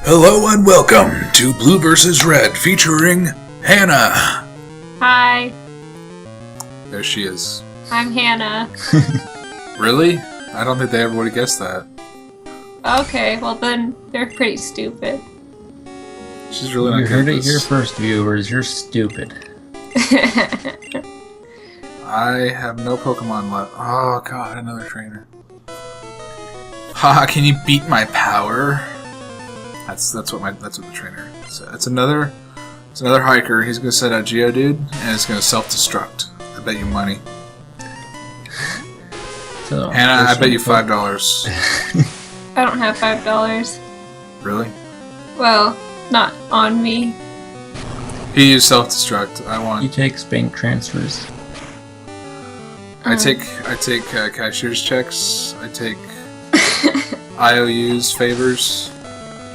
Hello and welcome to Blue vs. Red featuring Hannah. Hi, There she is. I'm Hannah. Really? I don't think they ever would have guessed that. Okay, well then they're pretty stupid. She's really not You good heard at it here this. first, viewers. You're stupid. I have no Pokemon left. Oh god, another trainer. Haha, can you beat my power? That's what the trainer said. It's another hiker. He's gonna set out Geodude and it's gonna self-destruct. I bet you money. So, Hannah, I bet you $5. I don't have $5. Really? Well, not on me. He used self-destruct. I He want. takes bank transfers. I take cashier's checks. I take IOUs, favors.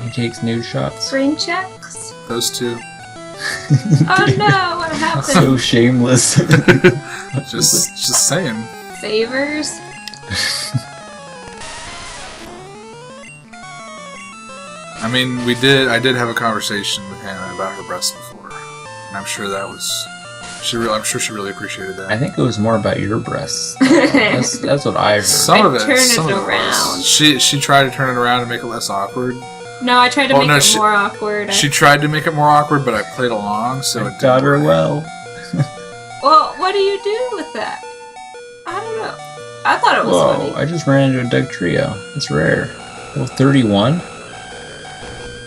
He takes nude shots. Brain checks? Those two. Oh no, what happened? So shameless. Just saying. Favors? I mean, I did have a conversation with Hannah about her breasts before, and I'm sure that was. I'm sure she really appreciated that. I think it was more about your breasts. That's what I heard. Some of it. Turn it some of around. was. She tried to turn it around and make it less awkward. No, I tried to Well, make no, it she- more awkward. She tried to make it more awkward, but I played along, so it I got her didn't work. well. Well, what do you do with that? I don't know. I thought it was Whoa, funny. I just ran into a Doug Trio. It's rare. Well, 31?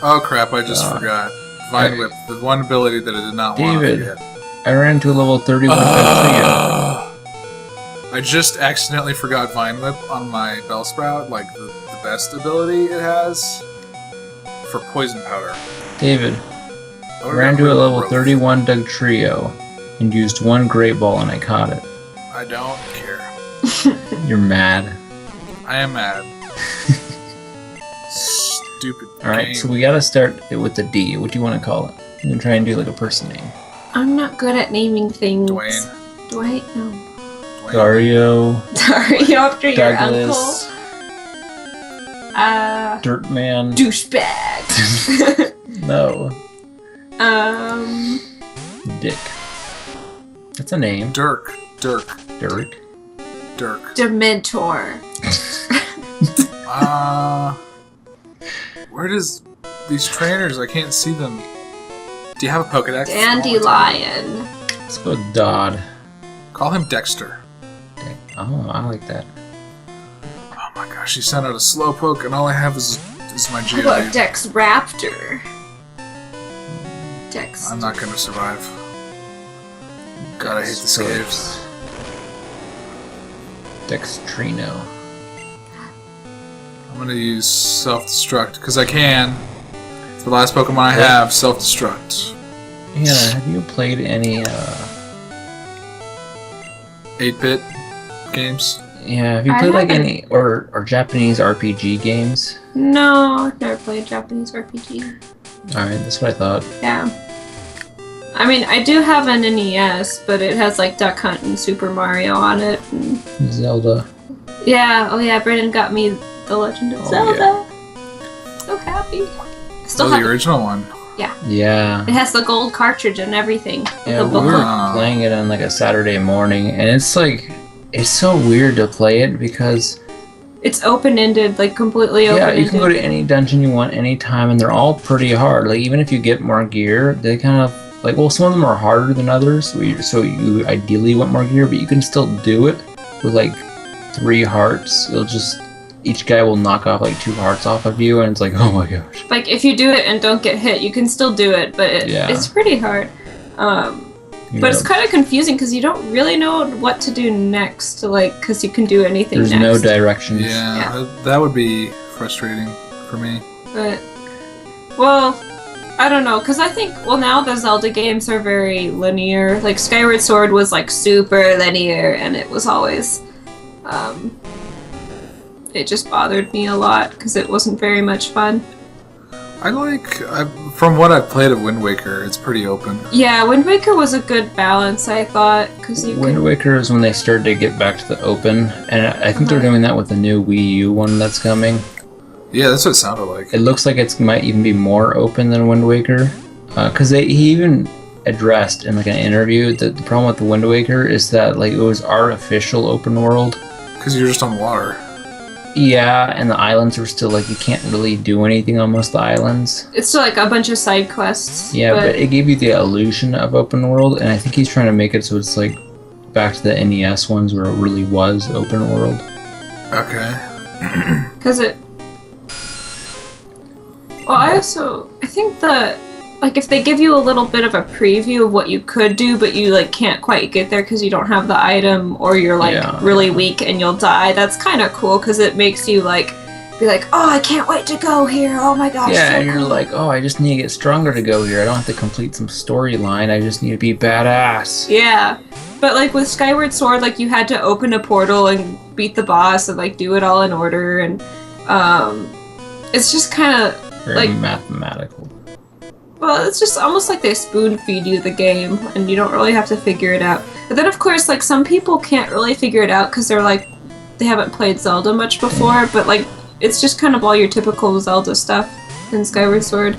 Oh crap! I just Uh, forgot. Vine Whip, the one ability that I did not want to David. forget. I ran into a level 31 Doug Trio. I just accidentally forgot Vine Whip on my Bellsprout, like the best ability it has for poison powder. David, Oh, I ran into a yeah, level growth. 31 Doug Trio and used one Great Ball and I caught it. I don't care. You're mad. I am mad. Stupid. Alright, game. so we gotta start it with the D. What do you want to call it? You can try and do like a person name. I'm not good at naming things. Dwayne. Dwight? No. Dwayne. Dario, Sorry, after your Douglas, uncle. Dirtman. Douchebag. No, Dick. That's a name. Dirk. Dirk. Dirk. Dementor. Where does these trainers? I can't see them. Do you have a Pokedex? Dandelion. Let's go with Dodd. Call him Dexter. Oh, I like that. Oh my gosh, he sent out a Slowpoke, and all I have is my How about Geodude. Dex Raptor? Dex. I'm not gonna survive. God, I hate the caves. Dextrino. I'm gonna use self-destruct because I can. It's the last Pokemon I have. Self-destruct. Yeah, have you played any, 8-bit games. yeah, have you I played like haven't. any, or Japanese RPG games? No, I've never played Japanese RPG. Alright, that's what I thought. Yeah. I mean, I do have an NES, but it has like Duck Hunt and Super Mario on it. And Zelda. yeah, oh yeah, Brennan got me The Legend of Oh, Zelda. So happy. Still Oh, have the original one. Yeah. It has the gold cartridge and everything. Yeah, the we booklet. were playing it on like a Saturday morning, and it's like, it's so weird to play it because, It's open-ended, like completely yeah, open-ended. you can go to any dungeon you want anytime, and they're all pretty hard. Like, even if you get more gear, they kind of, like, well, some of them are harder than others, so you ideally want more gear, but you can still do it with like 3 hearts. It'll just, each guy will knock off like 2 hearts off of you, and it's like, oh my gosh. Like, if you do it and don't get hit, you can still do it, but Yeah. it's pretty hard. But it's kind of confusing because you don't really know what to do next, like, because you can do anything There's next. no directions. Yeah, that would be frustrating for me. But, well, I don't know, because I think, well, now the Zelda games are very linear. Like, Skyward Sword was, like, super linear, and it was always, it just bothered me a lot, because it wasn't very much fun. From what I've played of Wind Waker, it's pretty open. Yeah, Wind Waker was a good balance, I thought, because you Wind could... Waker is when they started to get back to the open, and I think they're doing that with the new Wii U one that's coming. Yeah, that's what it sounded like. It looks like it might even be more open than Wind Waker, because he even addressed in like an interview that the problem with the Wind Waker is that like it was artificial open world. Because you're just on water. Yeah, and the islands were still like you can't really do anything on most of the islands. It's still like a bunch of side quests. Yeah, but it gave you the illusion of open world, and I think he's trying to make it so it's like back to the NES ones where it really was open world. Okay. Because it. Well, I think that like if they give you a little bit of a preview of what you could do, but you like can't quite get there because you don't have the item, or you're like really weak and you'll die. That's kind of cool because it makes you like be like, oh, I can't wait to go here. Oh my gosh. Yeah, so and you're cool. like, oh, I just need to get stronger to go here. I don't have to complete some storyline. I just need to be badass. Yeah, but like with Skyward Sword, like you had to open a portal and beat the boss and like do it all in order, and it's just kind of Very like mathematical. well, it's just almost like they spoon feed you the game, and you don't really have to figure it out. But then, of course, like some people can't really figure it out because they're like they haven't played Zelda much before. But like it's just kind of all your typical Zelda stuff in Skyward Sword.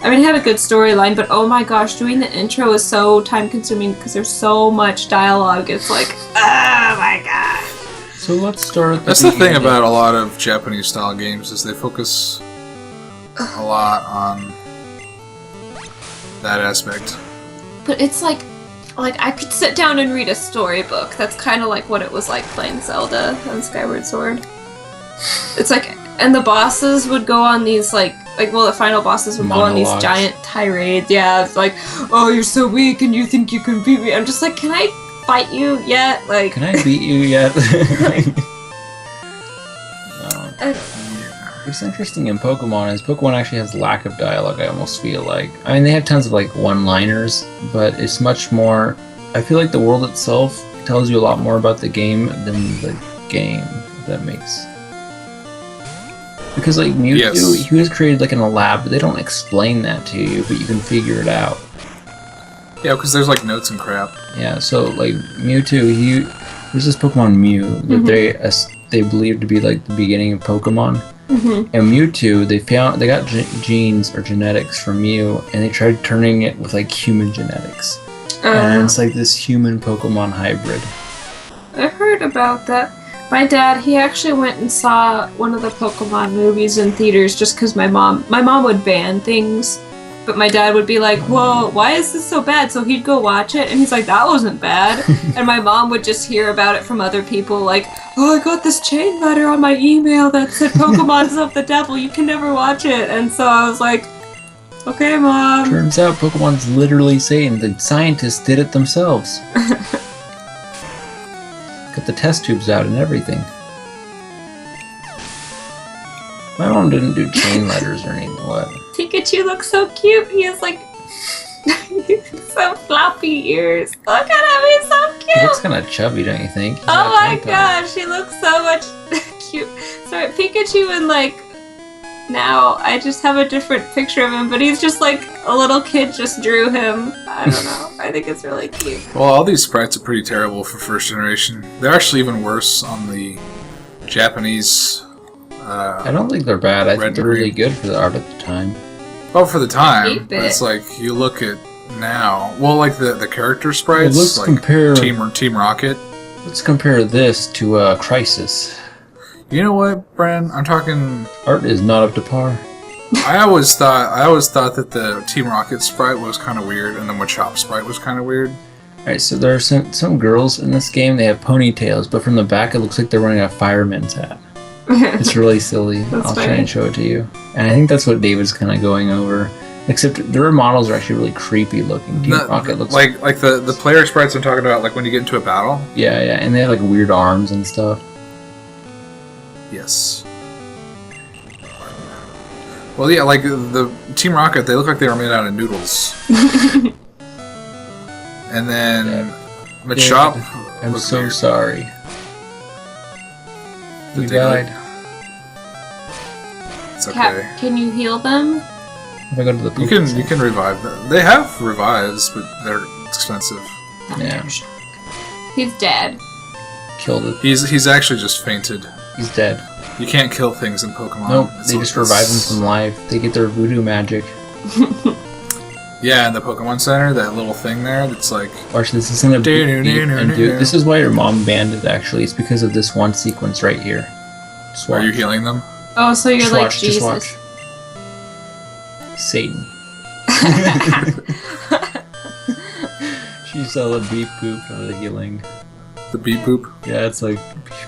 I mean, it had a good storyline, but oh my gosh, doing the intro is so time-consuming because there's so much dialogue. It's like, oh my god. So let's start. At That's the thing about a lot of Japanese-style games is they focus a lot on that aspect. But it's like I could sit down and read a storybook. That's kind of like what it was like playing Zelda and Skyward Sword. It's like, and the bosses would go on these well, the final bosses would go on these giant tirades. Yeah, it's like, oh, you're so weak and you think you can beat me. I'm just like, can I fight you yet? Like, can I beat you yet? What's interesting in Pokemon is Pokemon actually has lack of dialogue, I almost feel like. I mean, they have tons of like one-liners, but it's much more... I feel like the world itself tells you a lot more about the game than the game, if that makes... Because like Mewtwo, he was created like in a lab, but they don't explain that to you, but you can figure it out. Yeah, because there's like notes and crap. Yeah, so like Mewtwo, there's this Pokemon Mew that they believe to be like the beginning of Pokemon. Mm-hmm. And Mewtwo, they got genes or genetics from Mew, and they tried turning it with like human genetics, and it's like this human Pokemon hybrid. I heard about that. My dad, he actually went and saw one of the Pokemon movies in theaters just because my mom would ban things, but my dad would be like, whoa, why is this so bad? So he'd go watch it, and he's like, that wasn't bad. And my mom would just hear about it from other people, like, oh, I got this chain letter on my email that said Pokemon's of the devil, you can never watch it. And so I was like, okay, Mom. Turns out Pokemon's literally Satan. The scientists did it themselves. Got the test tubes out and everything. My mom didn't do chain letters or anything. What? Pikachu looks so cute. He has like so floppy ears. Look at him, he's so cute. He looks kind of chubby, don't you think? He's Oh got my a tongue gosh, he looks so much cute. Sorry, Pikachu and like now I just have a different picture of him, but he's just like a little kid just drew him. I don't know. I think it's really cute. Well, all these sprites are pretty terrible for first generation. They're actually even worse on the Japanese. I don't think they're bad. I think they're really good for the art at the time. Oh, for the time, 8-bit. but it's like you look at now. Well, like the character sprites, Well, let's like compare. Team Rocket. Let's compare this to Crisis. You know what, Bren? I'm talking. Art is not up to par. I always thought that the Team Rocket sprite was kind of weird, and the Machop sprite was kind of weird. Alright, so there are some girls in this game. They have ponytails, but from the back it looks like they're wearing a fireman's hat. It's really silly. I'll try and show it to you. And I think that's what David's kind of going over. Except their models are actually really creepy looking. Team Rocket looks like the player sprites I'm talking about, like when you get into a battle. Yeah, and they have like weird arms and stuff. Yes. Well, yeah, like the Team Rocket, they look like they were made out of noodles. And then Machop. I'm so weird. sorry. We Did they died. It's okay. Cap, can you heal them? If I go to the You can revive them. They have revives, but they're expensive. Yeah. He's dead. Killed it. He's actually just fainted. He's dead. You can't kill things in Pokemon. Nope, It's- they just it's- revive them from life. They get their voodoo magic. Yeah, in the Pokemon Center, that little thing there that's like... Watch, this is gonna be... and dude, this is why your mom banned it, actually. It's because of this one sequence right here. Just watch. Are you healing them? Oh, so you're Just like watch, Jesus. just watch. Satan. She saw the beep poop of the healing. The beep boop? Yeah, it's like,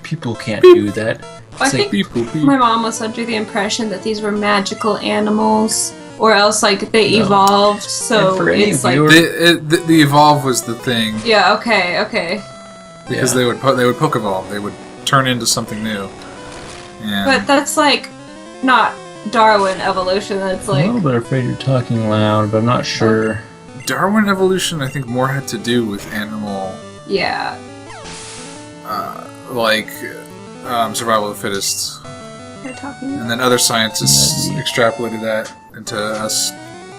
people can't do that. I It's like, think Beep boop beep. my mom was under the impression that these were magical animals, or else like they No. evolved. So And for any it's like, viewer- The evolve was the thing yeah, okay. because Yeah. they would Pokevolve. They would turn into something new. And But that's like not Darwin evolution. That's I'm a like little bit afraid you're talking loud, but I'm not sure. Darwin evolution, I think, more had to do with animal, yeah. like survival of the fittest, They're talking. and then other scientists Maybe. extrapolated that into us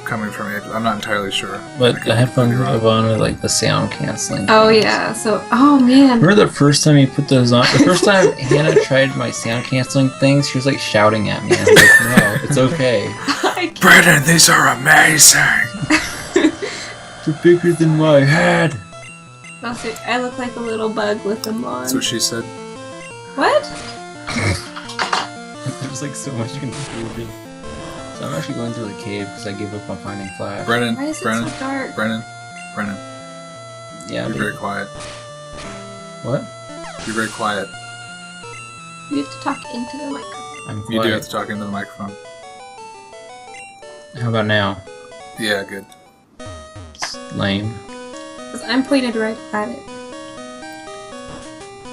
coming from it. I'm not entirely sure. But I could the headphones be wrong. have on with like the sound canceling. Oh things. yeah. So oh man. Remember the first time you put those on? The first time Hannah tried my sound canceling things, she was like shouting at me. I was like, no, it's okay. I can't- Brennan, these are amazing. They're bigger than my head. Also, I look like a little bug with them on. That's what she said. What? There's like so much confusion. So I'm actually going through the cave because I gave up on finding Flash. Brennan, Why is it Brennan, so dark? Brennan, Yeah. you're but- very quiet. What? You're very quiet. You have to talk into the microphone. I'm You quiet. do have to talk into the microphone. How about now? Yeah, good. It's lame. Because I'm pointed right at it.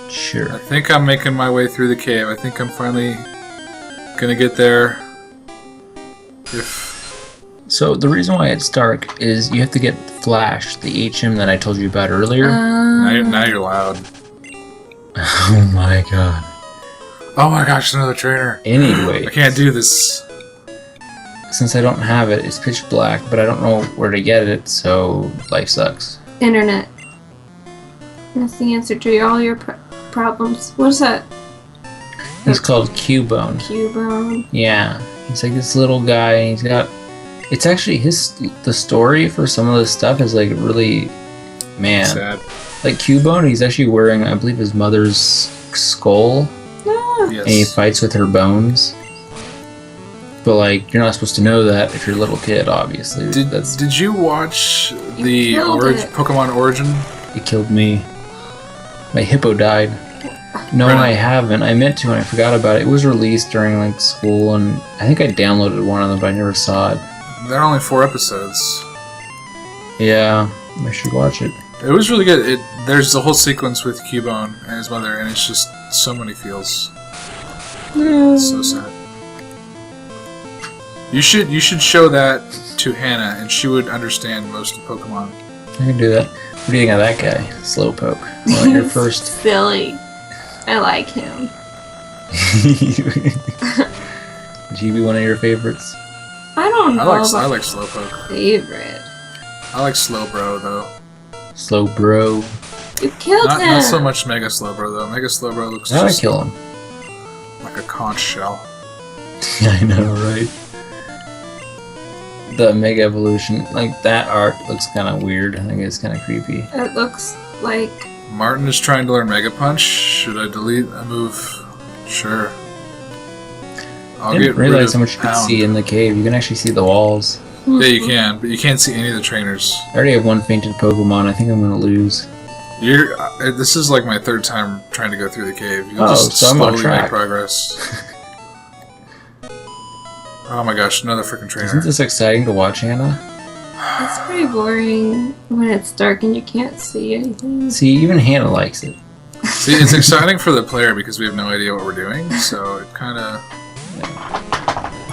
I Sure. think I'm making my way through the cave. I think I'm finally gonna get there. If So the reason why it's dark is you have to get Flash, the HM that I told you about earlier. now you're loud. Oh my god. Oh my gosh, another trainer. Anyway, I can't do this. since I don't have it, it's pitch black, but I don't know where to get it, so life sucks. Internet. That's the answer to all your problems. What is that? He's called Cubone. Cubone. Yeah, he's like this little guy, and he's got. It's actually the story for some of this stuff is like really, man. Sad. Like Cubone, he's actually wearing, I believe, his mother's skull, Ah. Yes. and he fights with her bones. But like, you're not supposed to know that if you're a little kid, obviously. Did you watch the You killed it. Pokemon Origin? It killed me. My hippo died. No, Brennan. I haven't. I meant to, and I forgot about it. It was released during like school, and I think I downloaded one of them, but I never saw it. There are only 4 episodes. Yeah, I should watch it. It was really good. There's the whole sequence with Cubone and his mother, and it's just so many feels. It's so sad. You should show that to Hannah, and she would understand most of Pokemon. I can do that. What do you think of that guy, Slowpoke? Well, your first. Silly. I like him. Would he be one of your favorites? I don't know I like about Slowpoke. favorite. I like Slowbro though. Slowbro. You killed him. Not so much Mega Slowbro though. Mega Slowbro looks How'd I just kill him? like a conch shell. I know, right? The Mega Evolution, like that art looks kind of weird. I think it's kind of creepy. It looks like Martin is trying to learn Mega Punch. Should I delete a move? Sure. I'll I didn't get rid realize of how much you could Pound. see in the cave. You can actually see the walls. Yeah, you can, but you can't see any of the trainers. I already have one fainted Pokemon. I think I'm gonna lose. This is like my 3rd time trying to go through the cave. You'll Oh, just so I'm on slowly make track. progress. Oh my gosh, another freaking trainer. Isn't this exciting to watch, Hannah? it's pretty boring when it's dark and you can't see anything. See, even Hannah likes it. See, it's exciting for the player because we have no idea what we're doing, so it kind of...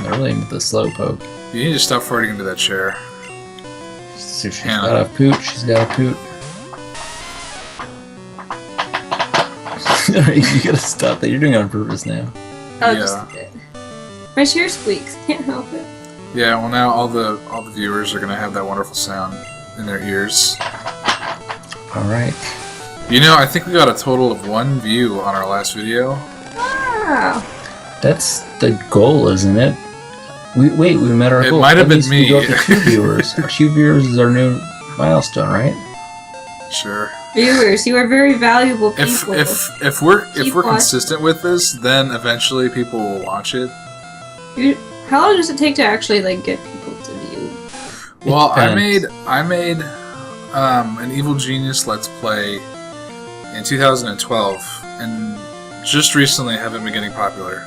They're really into the Slowpoke. You need to stop farting into that chair. So she's Hannah. got a poot. She's got a poot. You gotta stop that. You're doing it on purpose now. Oh, Yeah. just a bit. My chair squeaks. Can't help it. Yeah, well now all the viewers are going to have that wonderful sound in their ears. All right. You know, I think we got a total of 1 view on our last video. Wow. That's the goal, isn't it? We met our It goal. might have That been means we me. go up to 2 viewers. Our 2 viewers is our new milestone, right? Sure. Viewers, you are very valuable people. If we're Keep watching. consistent with this, then eventually people will watch it. How long does it take to actually like get people to view? Well, I depends. made an Evil Genius Let's Play in 2012, and just recently haven't been getting popular.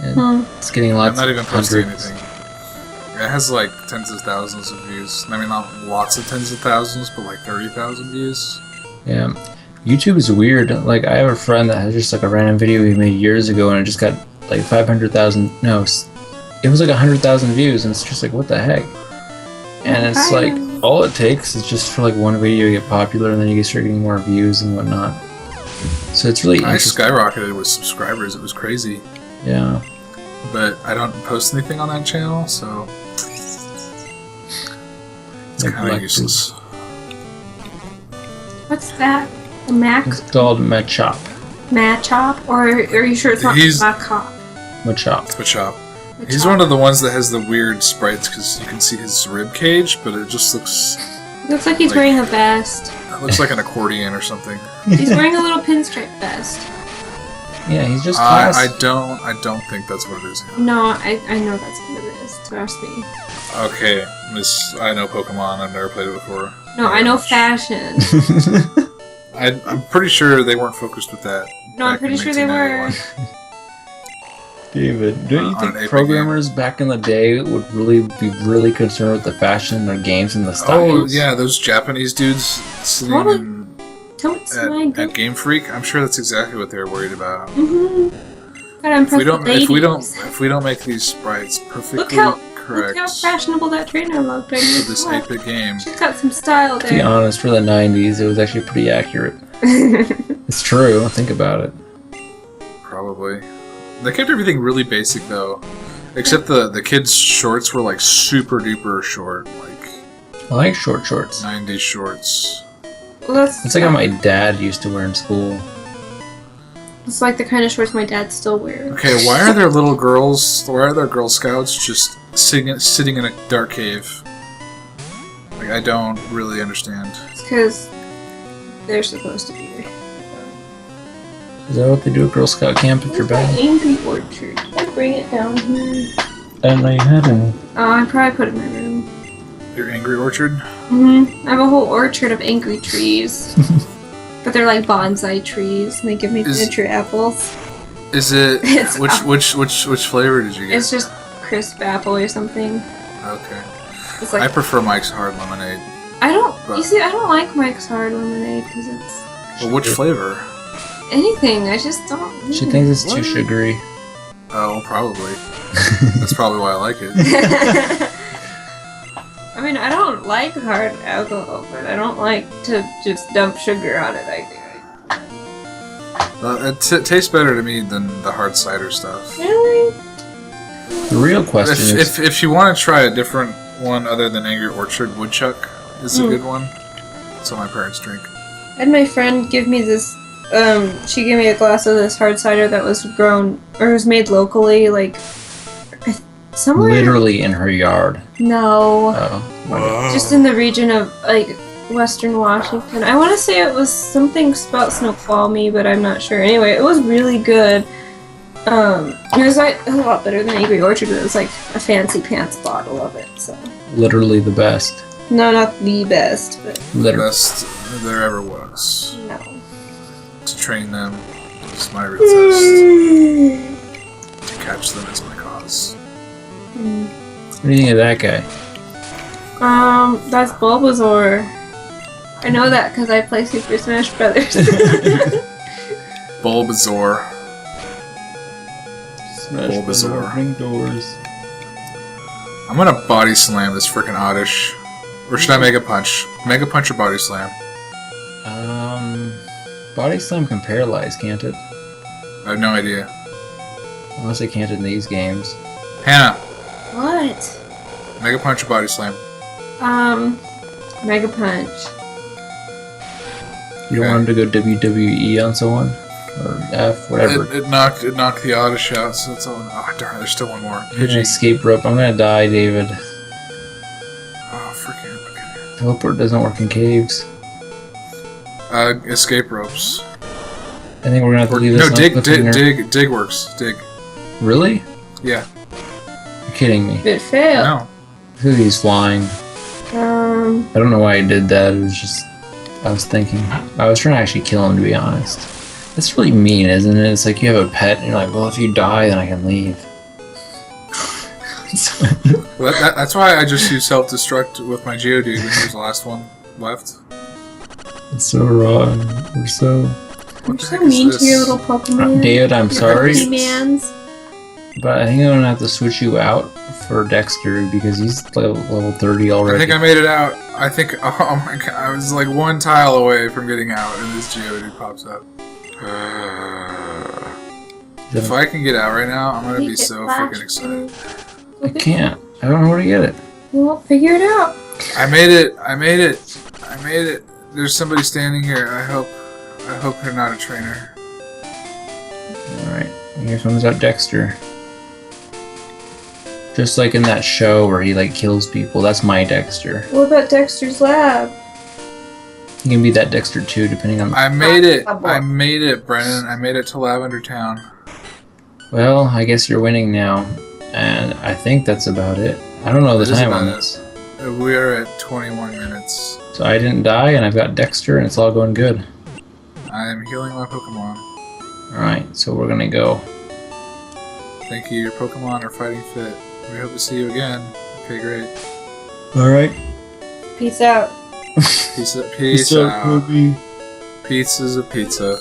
And it's getting I'm lots not of even posting hundreds. anything. It has like tens of thousands of views. I mean, not lots of tens of thousands, but like 30,000 views. Yeah. YouTube is weird. Like, I have a friend that has just like a random video he made years ago and it just got like 500,000. No, it was like 100,000 views, and it's just like, what the heck? And it's like, all it takes is just for like one video to get popular, and then you start getting more views and whatnot. So it's really I interesting. skyrocketed with subscribers. It was crazy. Yeah. But I don't post anything on that channel, so it's kind of Neglected. useless. What's that? A Mac It's called Machop. Machop? Or are you sure it's not He's- Machop? Machop. Twitchop. He's one of the ones that has the weird sprites because you can see his rib cage, but it just looks Looks like he's like- wearing a vest. it looks like an accordion or something. He's wearing a little pinstripe vest. Yeah, he's just I class. don't think that's what it is. No, I know that's what it is. Trust me. Okay, Miss, I know Pokemon. I've never played it before. No, I know fashion. I'm pretty sure they weren't focused with that. No, I'm back pretty in sure they were. 1991. David, don't you On an think 8-bit programmers back in the day would really be really concerned with the fashion in their games and the Oh styles? yeah, those Japanese dudes sitting What? in, Don't smile. at Game Freak. I'm sure that's exactly what they're worried about. Mm-hmm. God, I'm If we don't, ladies. if we don't make these sprites perfectly Look how correct fashionable that trainer looked. Right for this now. 8-bit game, She's got some style To be there. honest, for the 90s, it was actually pretty accurate. It's true, think about it. probably. They kept everything really basic though, except the kids' shorts were like super duper short, like I like short shorts. 90s shorts. Well, that's It's like how my dad used to wear in school. it's like the kind of shorts my dad still wears. Okay, why are there little girls? Why are there Girl Scouts just sitting in a dark cave? Like I don't really understand. It's because they're supposed to be there. Is that what they do at Girl Scout camp if you're Where's my bad? Angry Orchard? Did I bring it down here? I didn't know you had any. Oh, I probably put it in my room. Your Angry Orchard? I have a whole orchard of angry trees. But they're like bonsai trees, and they give me Is- miniature apples. Is it It's which flavor did you get? It's just crisp apple or something. Okay, It's I like prefer Mike's Hard Lemonade. I don't. but- You see, I don't like Mike's Hard Lemonade because it's Well, which flavor? anything. I just don't. She thinks it's too What? sugary. Oh, probably. That's probably why I like it. I mean, I don't like hard alcohol, but I don't like to just dump sugar on it. It tastes better to me than the hard cider stuff. Really? The real question is, If you want to try a different one other than Angry Orchard, Woodchuck is a good one. That's what my parents drink. I had my friend give me this. She gave me a glass of this hard cider that was grown or was made locally, like somewhere. literally in her yard. No, Oh. just in the region of like Western Washington. I want to say it was something about Snoqualmie, but I'm not sure. Anyway, it was really good. It was like a lot better than Angry Orchard, but it was like a fancy pants bottle of it. So Literally the best. no, not the best, but The Literally. best there ever was. no. To train them is my real test. To catch them is my cause. What do you think of that guy? That's Bulbasaur. I know that because I play Super Smash Brothers. Bulbasaur. Smash Bulbasaur. opening doors. I'm gonna body slam this freaking Oddish. Or should I Mega Punch? Mega Punch or Body Slam? Body Slam can paralyze, can't it? I have no idea. Unless it can't in these games. Hannah, What? Mega Punch or Body Slam? Mega Punch. You don't Okay. want him to go WWE on someone? or F, whatever. It knocked the Oddish out, so that's all. Oh darn, there's still one more. An Pidgey. escape rope. I'm gonna die, David. Oh freaking. Okay. Teleport doesn't work in caves. Escape ropes. I think we're gonna have to leave this No, on cliffhanger. dig works. Dig. Really? Yeah. You're kidding me. It failed. No. Look at he's flying. I don't know why I did that. It was just I was thinking. I was trying to actually kill him, to be honest. That's really mean, isn't it? It's like you have a pet and you're like, well, if you die, then I can leave. Well, that's why I just use self-destruct with my Geodude when he was the last one left. It's so wrong. We're so... What You're the so heck is mean to this? your little Pokemon. David, I'm sorry, Mans. but I think I'm gonna have to switch you out for Dexter because he's level 30 I already. think I made it out. I think, oh my god, I was like one tile away from getting out, and this Geodude pops up. If I can get out right now, I'm gonna be so freaking excited. I can't. I don't know where to get it. Well, figure it out. I made it. There's somebody standing here. I hope they're not a trainer. Alright, here comes out Dexter. Just like in that show where he like kills people, that's my Dexter. What about Dexter's Lab? He can be that Dexter too, depending on... I made it, Brennan. I made it to Lavender Town. Well, I guess you're winning now. And I think that's about it. I don't know the That is time on about this. We're at 21 minutes. So I didn't die, and I've got Dexter, and it's all going good. I am healing my Pokemon. Alright, so we're gonna go. Thank you. Your Pokemon are fighting fit. We hope to see you again. Okay, great. Alright. Peace out. Peace out. Pizza's a pizza.